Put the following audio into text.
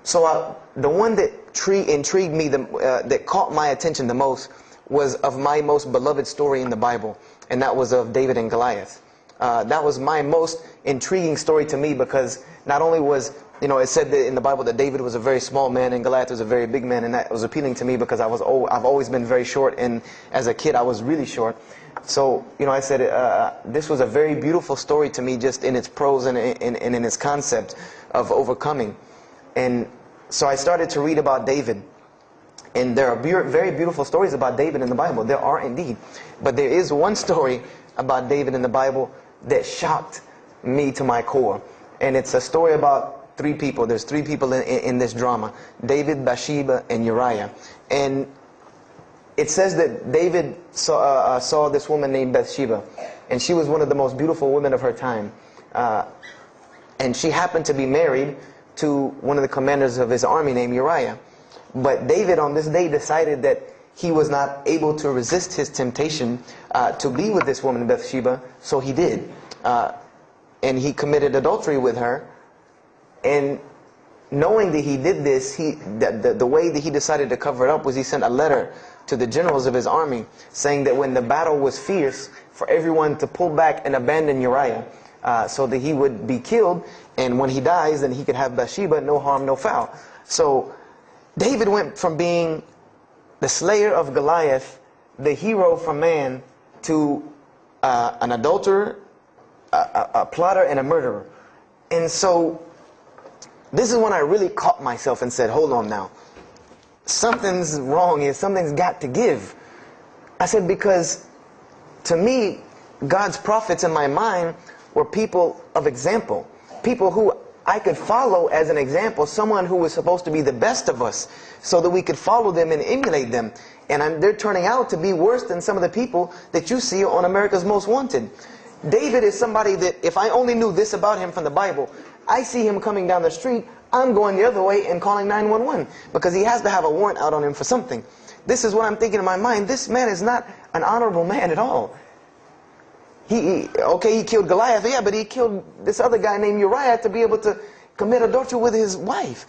The one that intrigued me, that caught my attention the most, was of my most beloved story in the Bible, and that was of David and Goliath. That was my most intriguing story to me, because not only was, it said that in the Bible that David was a very small man and Goliath was a very big man, and that was appealing to me because I've always been very short, and as a kid I was really short. So, I said this was a very beautiful story to me, just in its prose and in its concept of overcoming. And so I started to read about David. And there are very beautiful stories about David in the Bible. There are indeed. But there is one story about David in the Bible that shocked me to my core. And it's a story about three people. There's three people in this drama: David, Bathsheba, and Uriah. And it says that David saw this woman named Bathsheba. And she was one of the most beautiful women of her time. And she happened to be married to one of the commanders of his army named Uriah. But David on this day decided that he was not able to resist his temptation to be with this woman Bathsheba, so he did. And he committed adultery with her. And knowing that he did this, the way that he decided to cover it up was he sent a letter to the generals of his army saying that when the battle was fierce, for everyone to pull back and abandon Uriah, so that he would be killed, and when he dies, then he could have Bathsheba, no harm, no foul. So David went from being the slayer of Goliath, the hero from man, to an adulterer, a plotter, and a murderer. And so this is when I really caught myself and said, hold on now. Something's wrong here. Something's got to give. I said, because to me, God's prophets in my mind were people of example. People who I could follow as an example. Someone who was supposed to be the best of us, so that we could follow them and emulate them. And they're turning out to be worse than some of the people that you see on America's Most Wanted. David is somebody that, if I only knew this about him from the Bible, I see him coming down the street, I'm going the other way and calling 911, because he has to have a warrant out on him for something. This is what I'm thinking in my mind. This man is not an honorable man at all. He killed Goliath, yeah, but he killed this other guy named Uriah to be able to commit adultery with his wife.